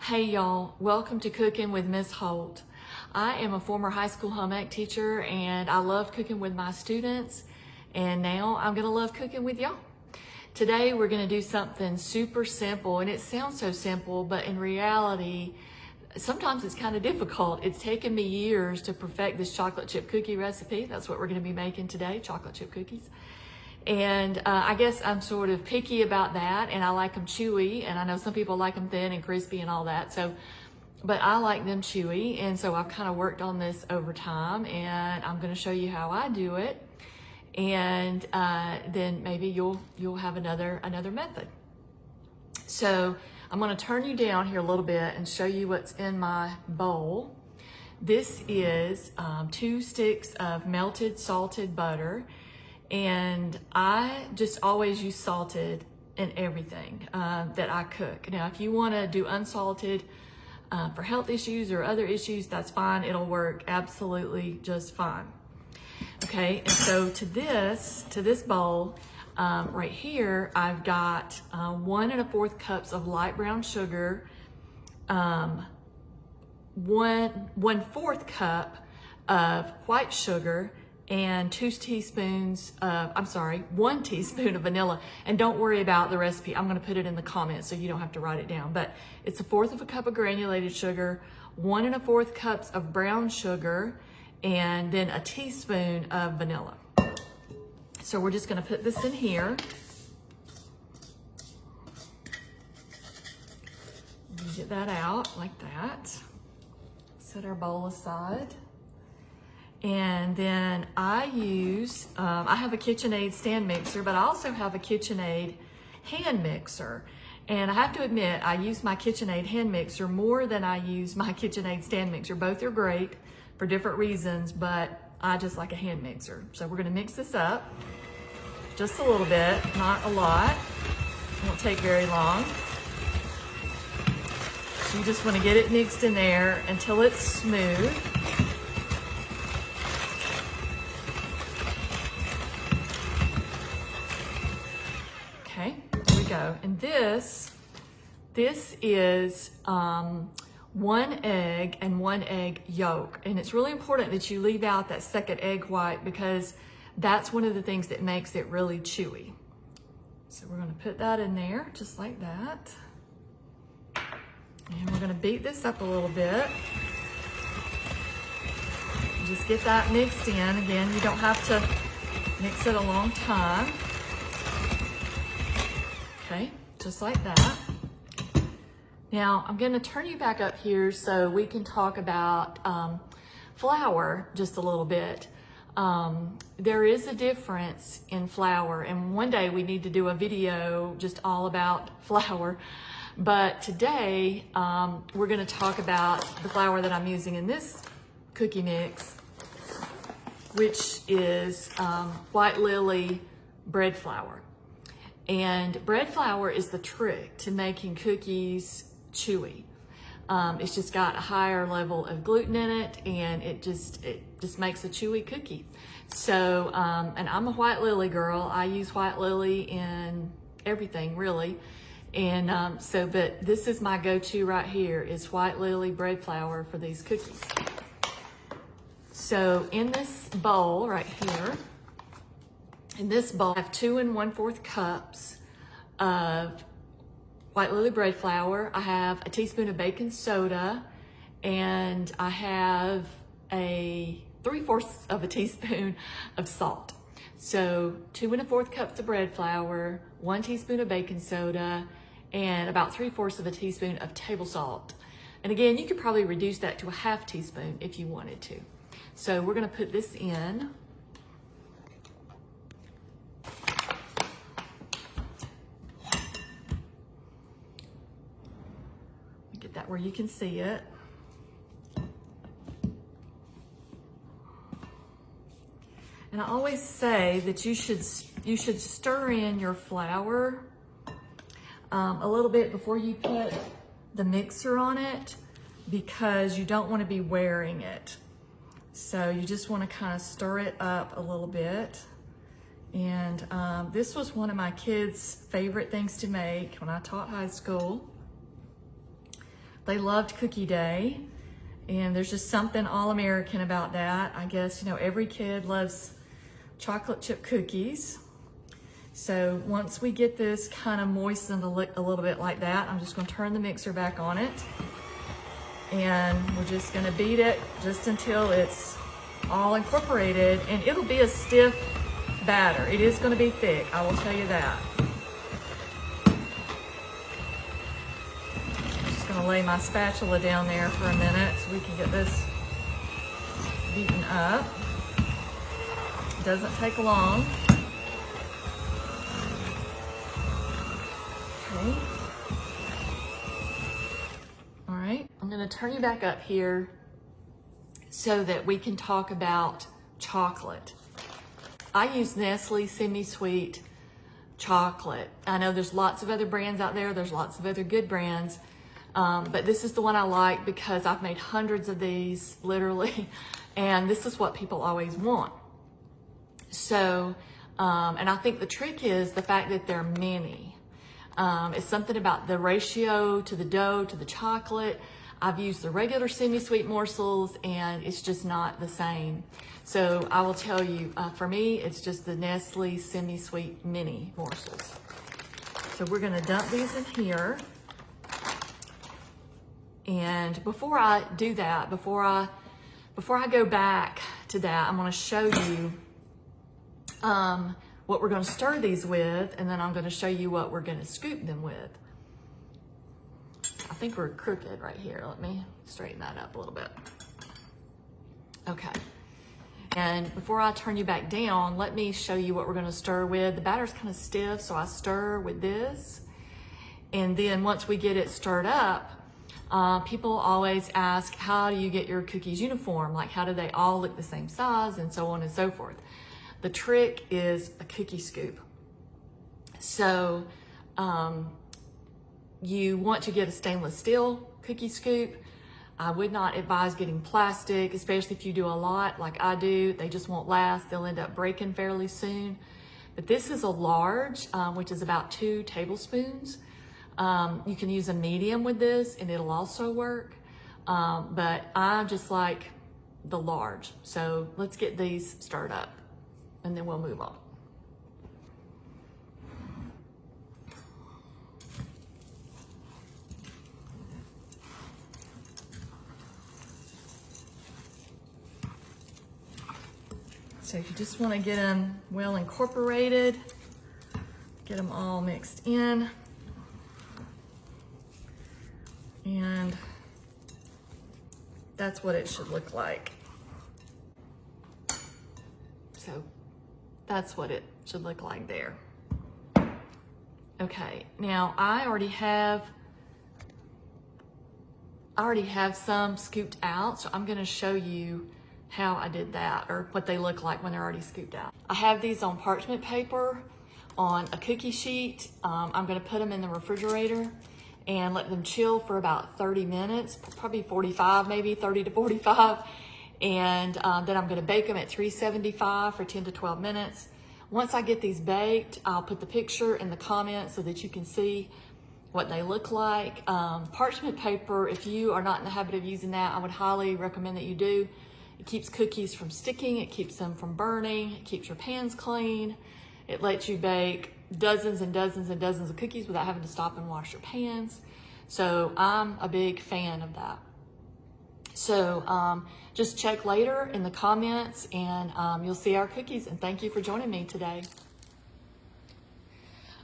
Hey y'all, welcome to Cooking with Miss Holt. I am a former high school home ec teacher and I love cooking with my students, and now I'm gonna love cooking with y'all. Today we're gonna do something super simple, and it sounds so simple, but in reality, sometimes it's kind of difficult. It's taken me years to perfect this chocolate chip cookie recipe. That's what we're gonna be making today, chocolate chip cookies. And I guess I'm sort of picky about that, and I like them chewy, and I know some people like them thin and crispy and all that. But I like them chewy, and so I've kind of worked on this over time, and I'm going to show you how I do it, and then maybe you'll have another method. So I'm going to turn you down here a little bit and show you what's in my bowl. This is 2 sticks of melted salted butter. And I just always use salted in everything that I cook. Now, if you want to do unsalted for health issues or other issues, that's fine. It'll work absolutely just fine. Okay, and so to this bowl right here, I've got 1 1/4 cups of light brown sugar, 1/4 cup of white sugar, and 1 teaspoon of vanilla. And don't worry about the recipe. I'm gonna put it in the comments so you don't have to write it down. But it's 1/4 cup of granulated sugar, 1 1/4 cups of brown sugar, and then 1 teaspoon of vanilla. So we're just gonna put this in here. Get that out like that. Set our bowl aside. And then I use, I have a KitchenAid stand mixer, but I also have a KitchenAid hand mixer. And I have to admit, I use my KitchenAid hand mixer more than I use my KitchenAid stand mixer. Both are great for different reasons, but I just like a hand mixer. So we're gonna mix this up just a little bit, not a lot. It won't take very long. So you just wanna get it mixed in there until it's smooth. Go. And this is 1 egg and 1 egg yolk. And it's really important that you leave out that second egg white because that's one of the things that makes it really chewy. So we're going to put that in there just like that. And we're going to beat this up a little bit. Just get that mixed in. Again, you don't have to mix it a long time. Okay, just like that. Now, I'm gonna turn you back up here so we can talk about flour just a little bit. There is a difference in flour, and one day we need to do a video just all about flour. But today, we're gonna talk about the flour that I'm using in this cookie mix, which is White Lily bread flour. And bread flour is the trick to making cookies chewy. It's just got a higher level of gluten in it, and it just makes a chewy cookie. So, and I'm a White Lily girl. I use White Lily in everything, really. And but this is my go-to right here, is White Lily bread flour for these cookies. So in this bowl right here, in this bowl, I have 2 1/4 cups of White Lily bread flour. I have 1 teaspoon of baking soda, and I have 3/4 of a teaspoon of salt. So 2 1/4 cups of bread flour, 1 teaspoon of baking soda, and about 3/4 of a teaspoon of table salt. And again, you could probably reduce that to a 1/2 teaspoon if you wanted to. So we're gonna put this in. Get that where you can see it. And I always say that you should stir in your flour a little bit before you put the mixer on it, because you don't want to be wearing it. So you just want to kind of stir it up a little bit. And this was one of my kids' favorite things to make when I taught high school. They loved Cookie Day, and there's just something all-American about that. I guess, you know, every kid loves chocolate chip cookies. So once we get this kind of moistened a little bit like that, I'm just gonna turn the mixer back on it. And we're just gonna beat it just until it's all incorporated, and it'll be a stiff batter. It is gonna be thick, I will tell you that. I'm just gonna lay my spatula down there for a minute so we can get this beaten up. It doesn't take long. Okay. All right, I'm gonna turn you back up here so that we can talk about chocolate. I use Nestle semi-sweet chocolate. I know there's lots of other brands out there. There's lots of other good brands, but this is the one I like because I've made hundreds of these, literally, and this is what people always want. So, and I think the trick is the fact that they're mini. It's something about the ratio to the dough, to the chocolate. I've used the regular semi-sweet morsels and it's just not the same. So I will tell you, for me, it's just the Nestle semi-sweet mini morsels. So we're gonna dump these in here. And before I do that, before I go back to that, I'm gonna show you what we're gonna stir these with, and then I'm gonna show you what we're gonna scoop them with. I think we're crooked right here. Let me straighten that up a little bit. Okay. And before I turn you back down, let me show you what we're gonna stir with. The batter's kind of stiff, so I stir with this. And then once we get it stirred up, people always ask, how do you get your cookies uniform? Like, how do they all look the same size, and so on and so forth. The trick is a cookie scoop. So you want to get a stainless steel cookie scoop. I would not advise getting plastic, especially if you do a lot like I do. They just won't last. They'll end up breaking fairly soon. But this is a large, which is about 2 tablespoons. You can use a medium with this and it'll also work. But I just like the large. So let's get these stirred up and then we'll move on. So you just want to get them well incorporated, get them all mixed in, and that's what it should look like. So that's what it should look like there. Okay, now I already have some scooped out, so I'm going to show you how I did that, or what they look like when they're already scooped out. I have these on parchment paper on a cookie sheet. I'm gonna put them in the refrigerator and let them chill for about 30 minutes, probably 45, maybe 30 to 45. And then I'm gonna bake them at 375 for 10 to 12 minutes. Once I get these baked, I'll put the picture in the comments so that you can see what they look like. Parchment paper, if you are not in the habit of using that, I would highly recommend that you do. It keeps cookies from sticking, it keeps them from burning, it keeps your pans clean. It lets you bake dozens and dozens and dozens of cookies without having to stop and wash your pans. So I'm a big fan of that. So just check later in the comments and you'll see our cookies, and thank you for joining me today.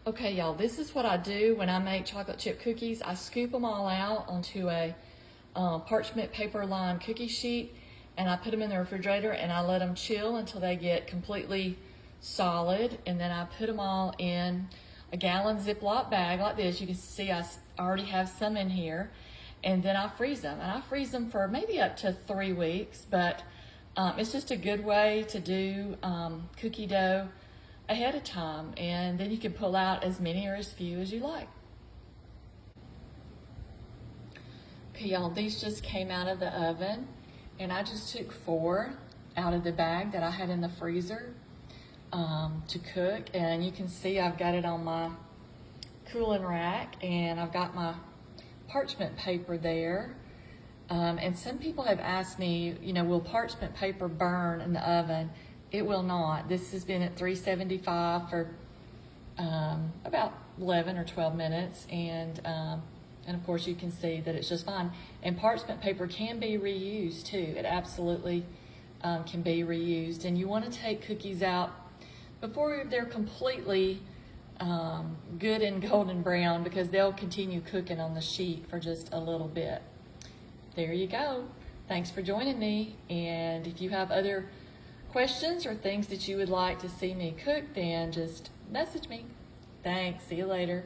Okay, y'all, this is what I do when I make chocolate chip cookies. I scoop them all out onto a parchment paper lined cookie sheet, and I put them in the refrigerator and I let them chill until they get completely solid. And then I put them all in a gallon Ziploc bag like this. You can see I already have some in here. And then I freeze them. And I freeze them for maybe up to 3 weeks, but it's just a good way to do cookie dough ahead of time. And then you can pull out as many or as few as you like. Okay, y'all, these just came out of the oven. And I just took 4 out of the bag that I had in the freezer to cook. And you can see I've got it on my cooling rack, and I've got my parchment paper there. And some people have asked me, will parchment paper burn in the oven? It will not. This has been at 375 for about 11 or 12 minutes, and of course you can see that it's just fine. And parchment paper can be reused too. It absolutely can be reused. And you want to take cookies out before they're completely good and golden brown, because they'll continue cooking on the sheet for just a little bit. There you go. Thanks for joining me. And if you have other questions or things that you would like to see me cook, then just message me. Thanks. See you later.